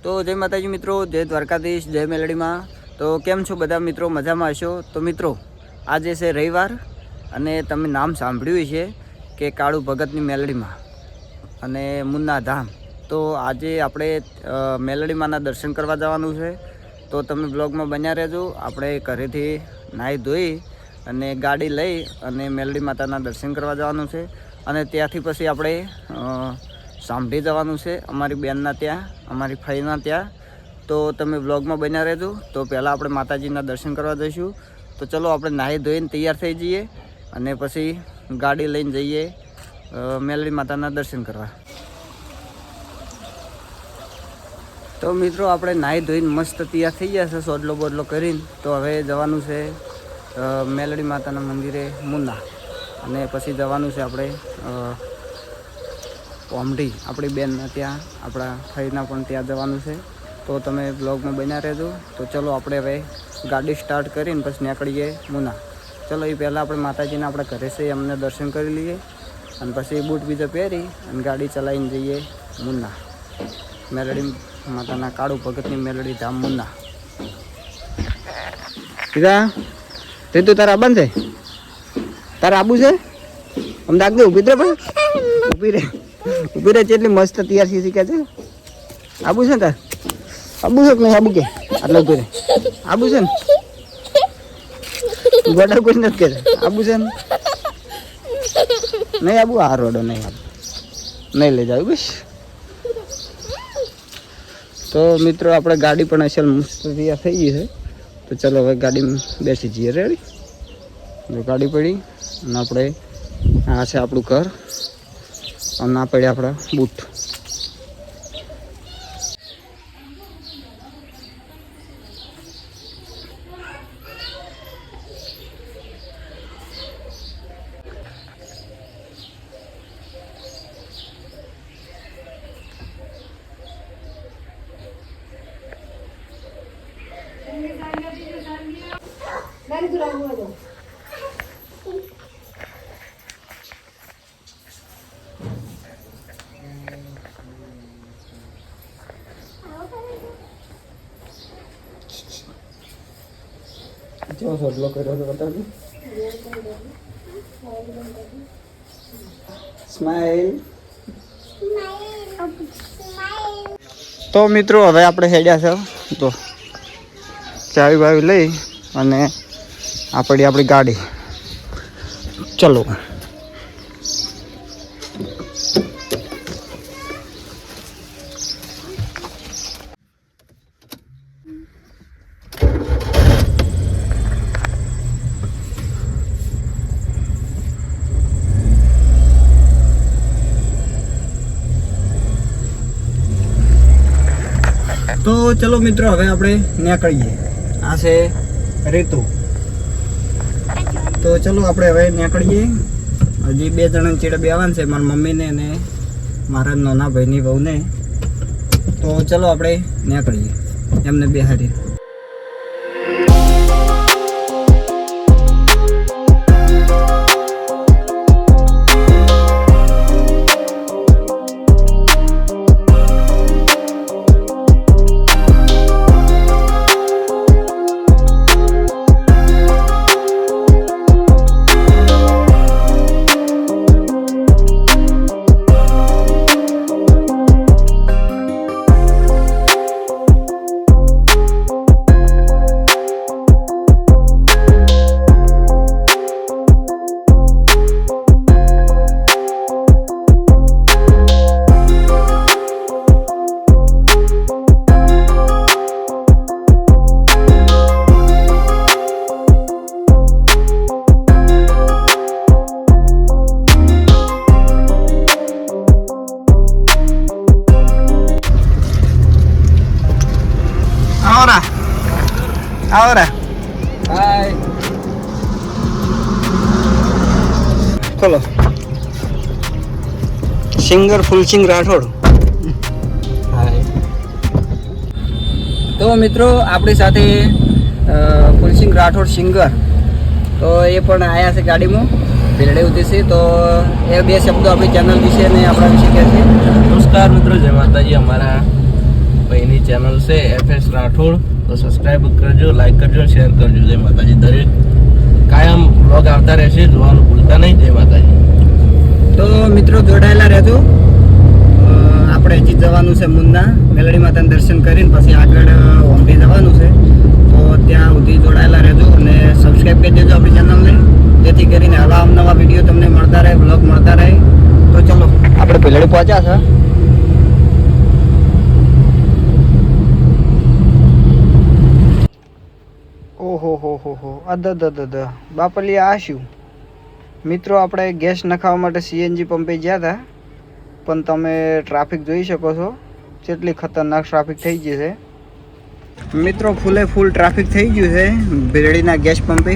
તો જય માતાજી મિત્રો, જય દ્વારકાધીશ, જય મેલડીમાં। તો કેમ છો બધા મિત્રો? મજામાં હશો? તો મિત્રો આજે છે રવિવાર અને તમે નામ સાંભળ્યું છે કે કાળુ ભગતની મેલડીમાં અને મુન્ના ધામ। તો આજે આપણે મેલડીમાંના દર્શન કરવા જવાનું છે। તો તમે બ્લોગમાં બન્યા રહેજો। આપણે ઘરેથી નાહી ધોઈ અને ગાડી લઈ અને મેલડી માતાના દર્શન કરવા જવાનું છે અને ત્યાંથી પછી આપણે સાંભળી જવાનું છે અમારી બેનના ત્યાં, અમારી ફઈના ત્યાં। તો તમે વ્લોગમાં બન્યા રહેજો। તો પહેલાં આપણે માતાજીના દર્શન કરવા જઈશું। તો ચલો આપણે નાહી ધોઈને તૈયાર થઈ જઈએ અને પછી ગાડી લઈને જઈએ મેલડી માતાના દર્શન કરવા। તો મિત્રો આપણે નાહી ધોઈને મસ્ત તૈયાર થઈ ગયા છે, સોડલો બોડલો કરીને। તો હવે જવાનું છે મેલડી માતાના મંદિરે મુન્ના અને પછી જવાનું છે આપણે ઓમઢી આપણી બેન ત્યાં, આપણા ફઈના પણ ત્યાં જવાનું છે। તો તમે બ્લોગમાં બન્યા રહેજો। તો ચલો આપણે હવે ગાડી સ્ટાર્ટ કરીને પછી નીકળીએ મુન્ના। ચલો એ પહેલાં આપણે માતાજીના આપણા ઘરે છે એમને દર્શન કરી લઈએ અને પછી બૂટ બીજા પહેરી અને ગાડી ચલાવીને જઈએ મુન્ના, મેલડી માતાના કાળુ ભગતની મેલડી ધામ મુન્ના। સીધા તે તું તારા આબાન છે? તારા આબુ છે? આમ દાગ દે, ઊભી રહે પણ, ઊભી રહે, ઊભી રહે। કેટલી મસ્ત તૈયાર શીખે છે। આબુ છે ને તાર? આબુ છે કે નહીં? આબુ કે આટલે ઊભી રહે। આબુ છે ને? ગોડા કોઈ નથી કહેતા। આબુ છે ને? નહીં આબુ? આ રોડો નહીં આબુ, નહીં લઈ જાવ બસ। તો મિત્રો આપણે ગાડી પણ અસલ મસ્ત તૈયાર થઈ ગઈ છે। તો ચલો હવે ગાડીમાં બેસી જઈએ। રેડી? જો ગાડી પડી અને આપણે આ છે આપણું ઘર અને ના પડ્યા આપણા બૂટ। જો સોડલો કર્યો તો બતાવજો, સ્માઈલ। તો મિત્રો હવે આપણે હેડ્યા છે, તો ચાવી બાવી લઈ અને આ પડી આપણી ગાડી। ચલો તો ચલો મિત્રો હવે આપણે નીકળીએ। આ છે રીતુ। તો ચલો આપણે હવે નીકળીએ। હજી 2 જણાને ચેડે બેવાનું છે, મારા મમ્મીને અને મારા નાના ભાઈની વહુને। તો ચલો આપણે નીકળીએ એમને બેહારી। આવરા હાય ખોલો સિંગર ફૂલસિંગ રાઠોડ. તો મિત્રો આપણી સાથે ફૂલસિંગ રાઠોડ સિંગર તો એ પણ આવ્યા છે ગાડીમાં ભેરડે ઉતરશે. તો એ બે શબ્દો આપણી ચેનલ વિશે અને આપણા વિશે કહે છે. નમસ્કાર મિત્રો, જય માતાજી. અમારા ભાઈની ચેનલ છે FS રાઠોડ, તો સબસ્ક્રાઈબ કરજો, લાઈક કરજો, શેર કરજો. જય માતાજી. દરેક કાયમ બ્લોગ આવતા રહેશે, જોવાનું ભૂલતા નહીં. જય માતાજી. તો મિત્રો જોડાયેલા રહેજો. આપણે હજી જવાનું છે મુન્ના મેલડી માતાના દર્શન કરીને પછી આગળ ઓમટી જવાનું છે. તો ત્યાં સુધી જોડાયેલા રહેજો અને સબસ્ક્રાઈબ કરી દેજો આપણી ચેનલને, જેથી કરીને આવા નવા વિડીયો તમને મળતા રહે, બ્લોગ મળતા રહે. તો ચલો આપણે ભેલડી પહોંચ્યા છે. ઓહો હો બાપલી આ શું મિત્રો, આપણે ગેસ નખાવવા માટે CNG પંપે ગયા હતા, પણ તમે ટ્રાફિક જોઈ શકો છો કેટલી ખતરનાક ટ્રાફિક થઈ ગઈ છે. મિત્રો ફૂલ ટ્રાફિક થઈ ગયું છે ભેરડીના ગેસ પંપે,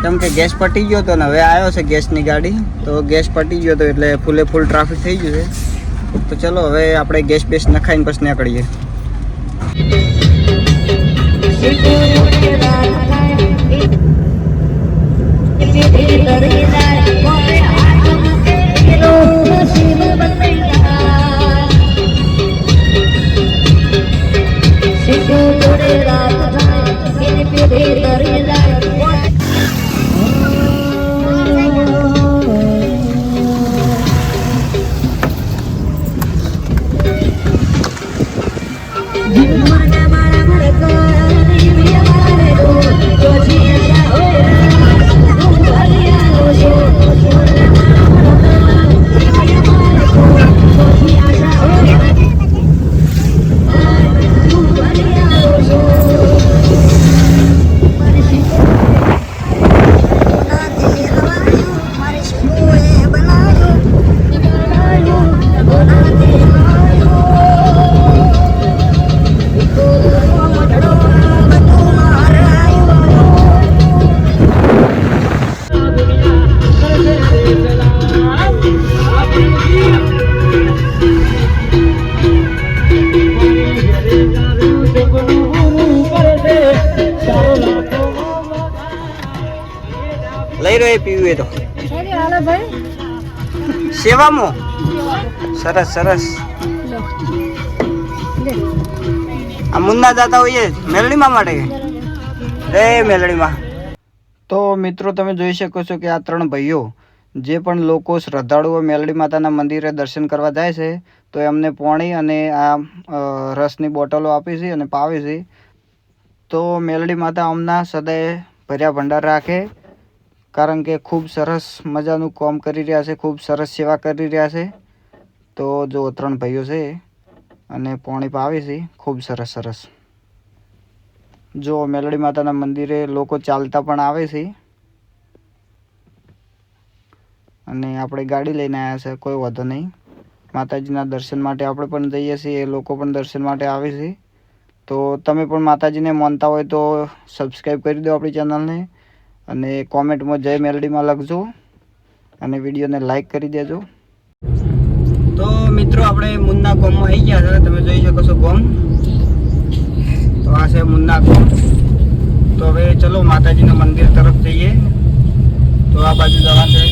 કેમ કે ગેસ પટી ગયો હતો ને હવે આવ્યો છે ગેસની ગાડી. તો ગેસ પટી ગયો હતો એટલે ફૂલ ટ્રાફિક થઈ ગયું છે. તો ચલો હવે આપણે ગેસ બેસ નખાઈને પછી નીકળીએ. લઈ રહ્યો પીવું એ તો સેવામાં સરસ. આ મુન્ના જતા હોઈએ મેલડીમાં માટે મેલડીમાં. તો મિત્રો તમે જોઈ શકો છો કે આ ત્રણ ભાઈઓ જે પણ લોકો શ્રદ્ધાળુઓ મેલડી માતાના મંદિરે દર્શન કરવા જાય છે તો એમને પોણી અને આ રસની બોટલો આપી છે અને પાવી છે. તો મેલડી માતા અમના સદાય ભર્યા ભંડાર રાખે, કારણ કે ખૂબ સરસ મજાનું કામ કરી રહ્યા છે, ખૂબ સરસ સેવા કરી રહ્યા છે. તો જો ત્રણ ભાઈઓ છે અને પોણી પાવી છે ખૂબ સરસ. જો મેલડી માતાના મંદિરે લોકો ચાલતા પણ આવે છે અને આપણે ગાડી લઈને આવ્યા છે, કોઈ વાંધો નહીં. માતાજીના દર્શન માટે આપણે પણ જઈએ છીએ, એ લોકો પણ દર્શન માટે આવે છે. તો તમે પણ માતાજીને માનતા હોય તો સબસ્ક્રાઈબ કરી દો આપણી ચેનલને અને કોમેન્ટમાં જય મેલડીમાં લખજો અને વિડીયોને લાઈક કરી દેજો. તો મિત્રો આપણે મુન્ના ગામમાં આવી ગયા છે, તમે જોઈ શકો છો ગામ. તો આ છે મુન્ના ગામ. તો હવે ચલો માતાજીના મંદિર તરફ જઈએ. તો આ બાજુ જવા છે,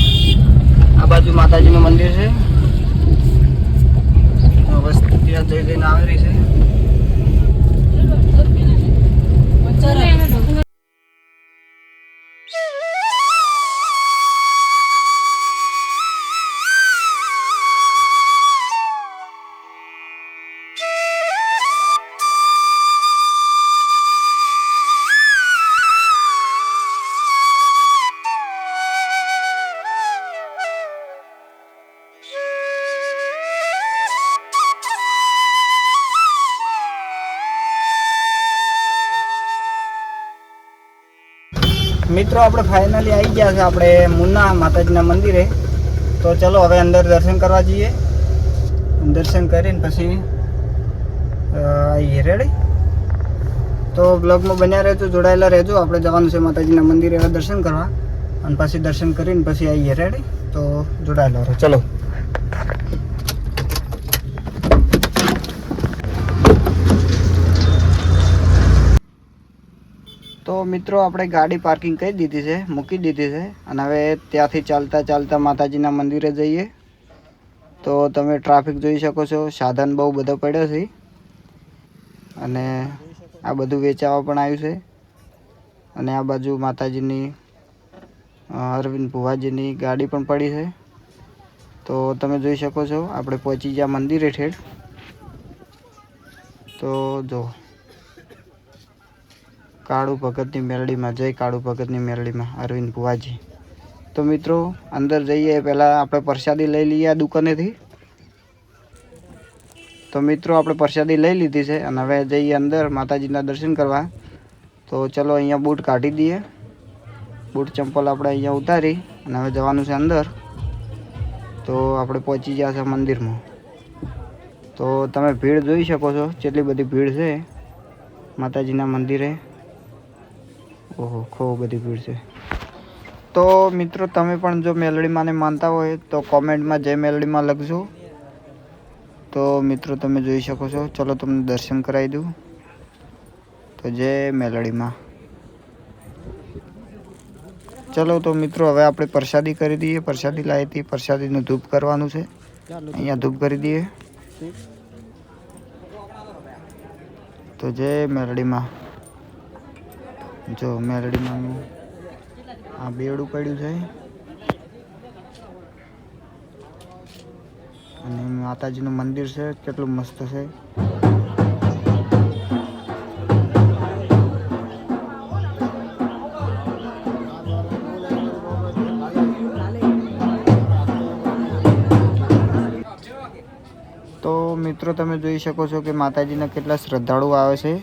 આ બાજુ માતાજીનું મંદિર છે. બસ ત્યાં જઈને આવી રહી છે. મિત્રો આપણે ફાઇનલી આવી ગયા છે આપણે મુન્ના માતાજીના મંદિરે. તો ચલો હવે અંદર દર્શન કરવા જઈએ. દર્શન કરીને પછી આવીએ. રેડી? તો બ્લોગમાં બન્યા રહેજો, જોડાયેલા રહેજો. આપણે જવાનું છે માતાજીના મંદિરે હવે દર્શન કરવા, અને પછી દર્શન કરીને પછી આવીએ. રેડી? તો જોડાયેલા રહો. ચલો. તો મિત્રો આપણે ગાડી પાર્કિંગ કરી દીધી છે, મૂકી દીધી છે, અને હવે ત્યાંથી ચાલતા ચાલતા માતાજીના મંદિરે જઈએ. તો તમે ટ્રાફિક જોઈ શકો છો, સાધન બહુ બધો પડ્યો છે, અને આ બધું વેચાવા પણ આવ્યું છે. અને આ બાજુ માતાજીની અરવિંદ ભુવાજીની ગાડી પણ પડી છે. તો તમે જોઈ શકો છો આપણે પહોંચી ગયા મંદિરે ઠેઠ. તો જો કાળુ ભગતની મેલડીમાં, જય કાળુ ભગતની મેલડીમાં અરવિંદ ભુવાજી. તો મિત્રો અંદર જઈએ પહેલાં આપણે પ્રસાદી લઈ લઈએ આ દુકાનેથી. તો મિત્રો આપણે પ્રસાદી લઈ લીધી છે, અને હવે જઈએ અંદર માતાજીના દર્શન કરવા. તો ચલો અહીંયા બૂટ કાઢી દઈએ, બૂટ ચંપલ આપણે અહીંયા ઉતારી, અને હવે જવાનું છે અંદર. તો આપણે પહોંચી ગયા છે મંદિરમાં. તો તમે ભીડ જોઈ શકો છો, કેટલી બધી ભીડ છે માતાજીના મંદિરે. ઓહો, ખૂબ બધી ભીડ છે. તો મિત્રો તમે પણ જો મેલડીમાંને માનતા હોય તો કોમેન્ટમાં જય મેલડીમાં લખજો. તો મિત્રો તમે જોઈ શકો છો. ચલો તમને દર્શન કરાવી દઉં. તો જય મેલડીમાં. ચલો તો મિત્રો હવે આપણે પ્રસાદી કરી દઈએ. પ્રસાદી લાવી હતી, પ્રસાદીનું ધૂપ કરવાનું છે. અહીંયા ધૂપ કરી દઈએ. તો જય મેલડીમાં. જો મેલડીમાં આ બેડું પડ્યું છે, અને માતાજીનું મંદિર છે, કેટલું મસ્ત છે. તો મિત્રો તમે જોઈ શકો છો કે માતાજીના કેટલા શ્રદ્ધાળુઓ આવે છે,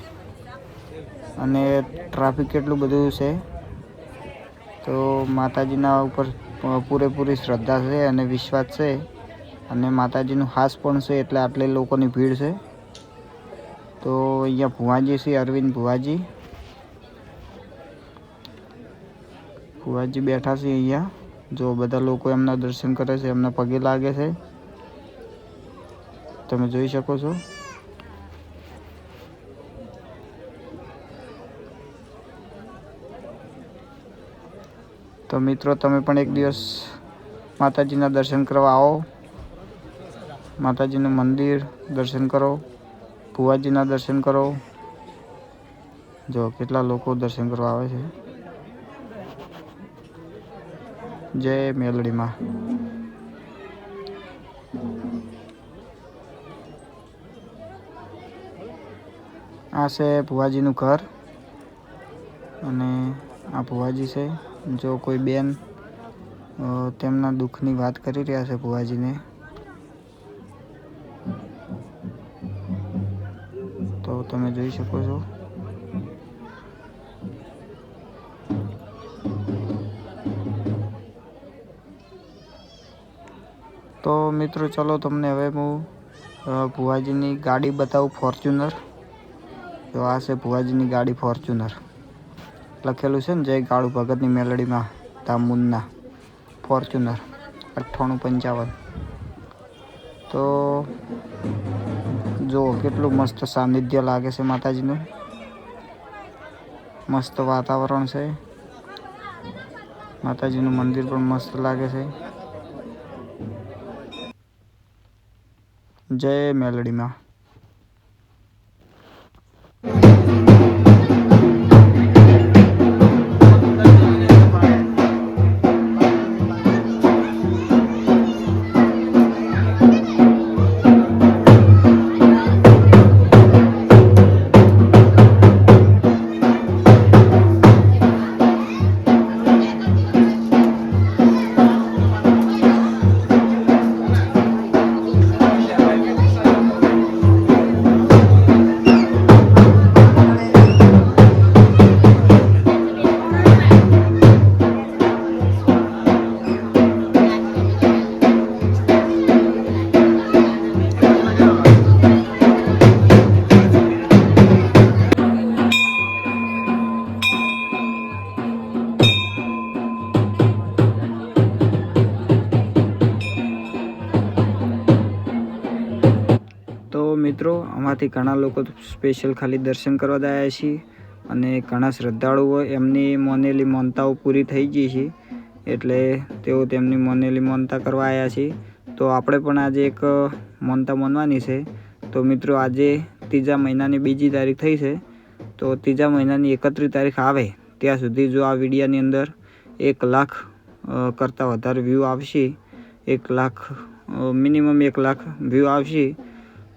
અને ટ્રાફિક કેટલું બધું છે. તો માતાજીના ઉપર પૂરેપૂરી શ્રદ્ધા છે અને વિશ્વાસ છે, અને માતાજીનું હાસ પણ છે, એટલે આટલી લોકોની ભીડ છે. તો અહીંયા ભુવાજી છે, અરવિંદ ભુવાજી. ભુવાજી બેઠા છે અહીંયા. જો બધા લોકો એમના દર્શન કરે છે, એમના પગે લાગે છે, તમે જોઈ શકો છો. તો મિત્રો તમે પણ એક દિવસ માતાજીના દર્શન કરવા આવો. માતાજીનું મંદિર દર્શન કરો, ભુવાજીના દર્શન કરો. જો કેટલા લોકો દર્શન કરવા આવે છે. જય મેલડીમાં. આ છે ભુવાજીનું ઘર, અને આ ભુવાજી છે. જો કોઈ બેન તેમના દુઃખની વાત કરી રહ્યા છે ભુવાજીને, તો તમે જોઈ શકો છો. તો મિત્રો ચલો તમને હવે હું ભુવાજીની ગાડી બતાવું, ફોર્ચ્યુનર. તો આ છે ભુવાજીની ગાડી ફોર્ચ્યુનર. લખેલું છે ને જય કાળુ ભગતની મેલડીમાં ધામુન્ના ફોર્ચ્યુનર 9855. તો જો કેટલું મસ્ત સાનિધ્ય લાગે છે માતાજીનું. મસ્ત વાતાવરણ છે, માતાજીનું મંદિર પણ મસ્ત લાગે છે. જય મેલડીમાં. મિત્રો આમાંથી ઘણા લોકો સ્પેશિયલ ખાલી દર્શન કરવા આવ્યા છીએ અને ઘણા શ્રદ્ધાળુઓ એમની મોનેલી માનતાઓ પૂરી થઈ ગઈ છે એટલે તેઓ તેમની મોનેલી માનતા કરવા આવ્યા છે. તો આપણે પણ આજે એક માનતા માનવાની છે. તો મિત્રો આજે ત્રીજા મહિનાની 2જી તારીખ થઈ છે. તો ત્રીજા મહિનાની 31 તારીખ આવે ત્યાં સુધી જો આ વિડીયાની અંદર 1 લાખ કરતાં વધારે વ્યૂ આવશે, 1 લાખ મિનિમમ 1 લાખ વ્યૂ આવશે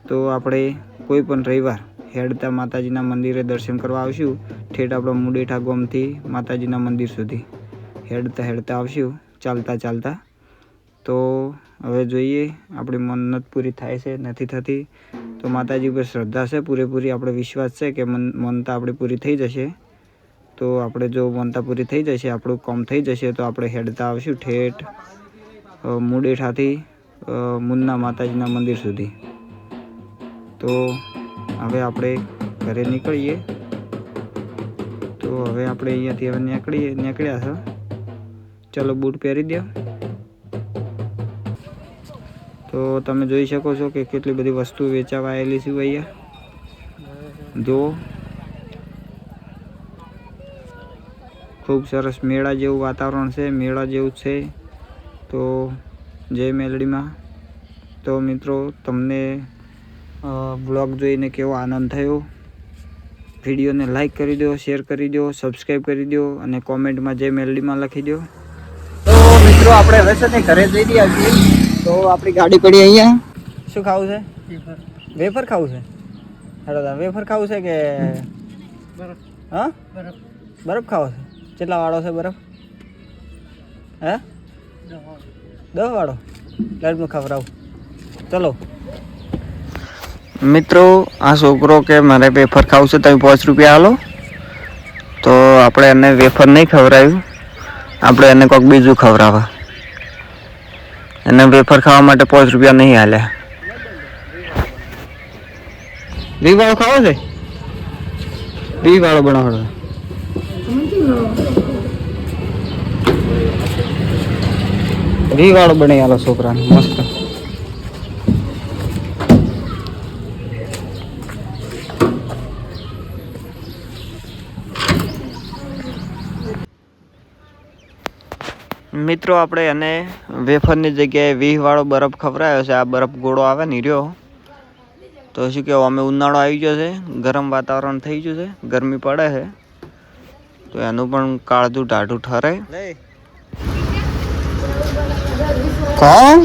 તો આપણે કોઈ પણ રવિવાર હેડતા માતાજીના મંદિરે દર્શન કરવા આવશું. ઠેઠ આપણા મુડેઠા ગામથી માતાજીના મંદિર સુધી હેડતા આવશું ચાલતા. તો હવે જોઈએ આપણી મન્નત પૂરી થાય છે નથી થતી. તો માતાજી પર શ્રદ્ધા છે પૂરેપૂરી, આપણે વિશ્વાસ છે કે મનતા આપણી પૂરી થઈ જશે. તો આપણે જો મનતા પૂરી થઈ જશે, આપણું કામ થઈ જશે તો આપણે હેડતા આવશું ઠેઠ મુડેઠાથી મુન્ના માતાજીના મંદિર સુધી. તો હવે આપણે ઘરે નીકળીએ. તો હવે આપણે અહીંયાથી હવે નીકળ્યા છે. ચલો બૂટ પહેરી દો. તો તમે જોઈ શકો છો કે કેટલી બધી વસ્તુ વેચાવા આવેલી છે અહીંયા. જો ખૂબ સરસ મેળા જેવું વાતાવરણ છે, મેળા જેવું છે. તો જય મેલડીમાં. તો મિત્રો તમને બ્લોગ જોઈને કેવો આનંદ થયો? વિડીયોને લાઈક કરી દો, શેર કરી દો, સબસ્ક્રાઈબ કરી દો અને કોમેન્ટમાં જય મેલડીમાં લખી દો. તો મિત્રો આપણે હવે છે ને ઘરે જઈ રહ્યા છીએ. તો આપણી ગાડી પડી અહીંયા. શું ખાવું છે? વેફર ખાવું છે. હેડો વેફર ખાવું છે કે બરફ? હા બરફ ખાવો છે. કેટલા વાળો છે બરફ? હે 10 વાળો? લાડમાં ખવડાવું. ચલો મિત્રો, આ છોકરો કે મારે વેફર ખાવું છે, તમે 5 રૂપિયા આલો. તો આપણે એને વેફર નહીં ખવડાવ્યું, આપણે એને કોઈક બીજું ખવડાવવા. એને વેફર ખાવા માટે 5 રૂપિયા નહીં આલ્યા. 20 વાળો ખાવો છે? 20 વાળો બનાવવાનો. 20 વાળો બનાવી આલો છોકરાને મસ્ત. મિત્રો આપણે એને વેફરની જગ્યાએ 20 વાળો બરફ ખવડાવ્યો છે. આ બરફ ગોળો આવે ને રહ્યો. તો શું કહેવું, અમે ઉનાળો આવી ગયો છે, ગરમ વાતાવરણ થઈ ગયું છે, ગરમી પડે છે. તો એનું પણ કાળજું ટાઢું ઠરે. કોણ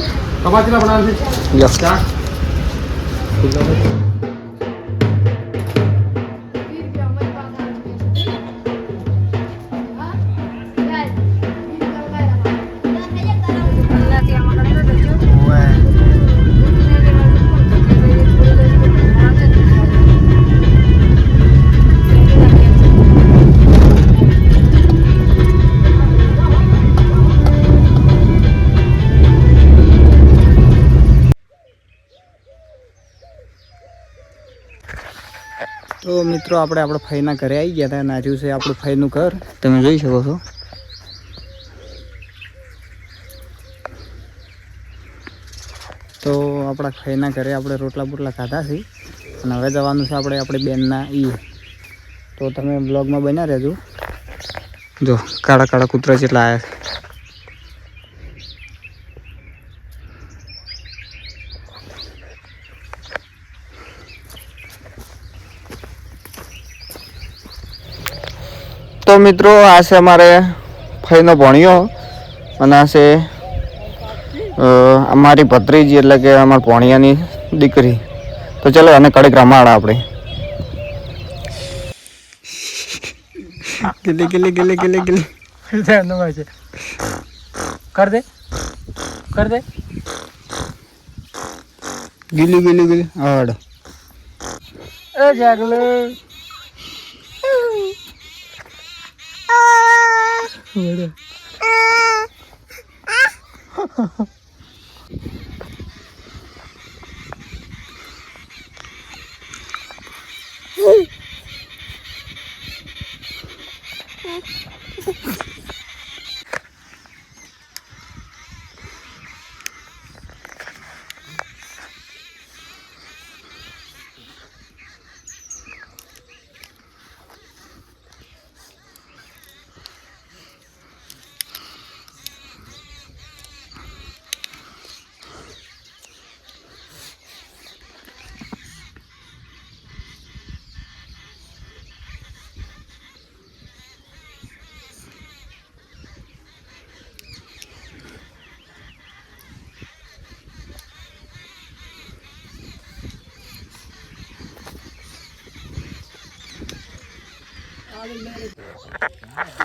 તો મિત્રો આપણે આપણા ફઈના ઘરે આવી ગયા હતા. નાર્યું છે આપણું ફઈનું ઘર, તમે જોઈ શકો છો. તો આપણા ફઈના ઘરે આપણે રોટલા બોટલા ખાધા છે અને હવે જવાનું છે આપણે આપણી બેનના તો તમે બ્લોગમાં બન્યા રહેજો. જો કાળા કાળા કૂતરા જેટલા આવ્યા છે. તો મિત્રો આ છે અમારે ફઈનો ભણ્યો અને આ છે અમારી ભત્રીજી એટલે કે અમારા ભણિયાની દીકરી. તો ચલો અને કડક રમાડા આપણે. ગીલી ગીલી ગીલી ગીલી ગીલી કર દે ગીલી ગીલી ગીલી. હાડ એ જાગલે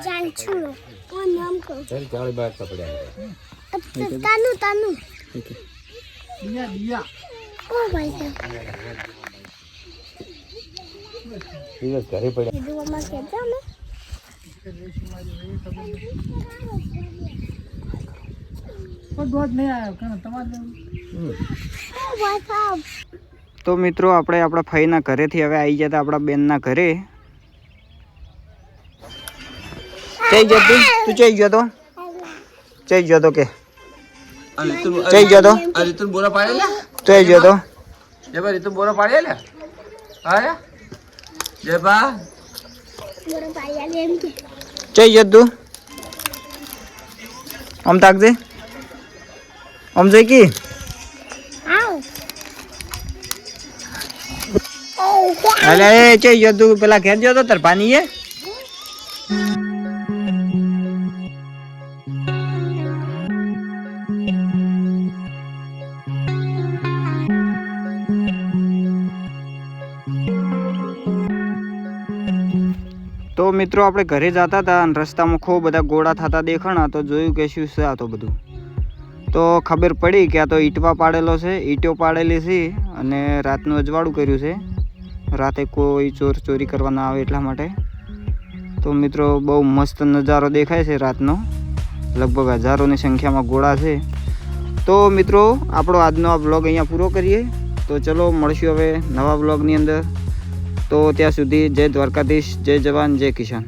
जानछुड़ो और नाम को चल चावल बात कपड़े अब तानू तानू ठीक है ओ भाई साहब દિવસ ઘરે પડ્યા ये दो मां कहता मैं ओ भाई साहब તો મિત્રો આપણે આપણા ફઈના ઘરેથી હવે આવી જતા આપણા બેનના ઘરે. જઈ ગયો તું જઈ ગયો તો જઈ ગયો તો કે જઈ ગયો તો રીતુ બોરા પાડે લે જઈ ગયો તો જય બા રીતુ બોરા પાડે લે હા જય બા मोर पाया लेम के જઈ ગયો તું આમ તાકજે આમ જઈ કી आओ અલે એ જઈ ગયો તું પેલા ઘેર ગયો તો તાર પાણી એ તો મિત્રો આપણે ઘરે જતા હતા અને રસ્તામાં ખૂબ બધા ગોળા થતા દેખાણા તો જોયું કે શું છે આ તો બધું. તો ખબર પડી કે આ તો ઈંટવા પાડેલો છે, ઈંટો પાડેલી છે અને રાતનું અજવાળું કર્યું છે, રાતે કોઈ ચોર ચોરી કરવા ના આવે એટલા માટે. તો મિત્રો બહુ મસ્ત નજારો દેખાય છે રાતનો, લગભગ હજારોની સંખ્યામાં ગોળા છે. તો મિત્રો આપણો આજનો આ બ્લોગ અહીંયા પૂરો કરીએ. તો ચલો મળશું હવે નવા બ્લોગની અંદર. તો ત્યાં સુધી જય દ્વારકાધીશ, જય જવાન, જય કિસાન.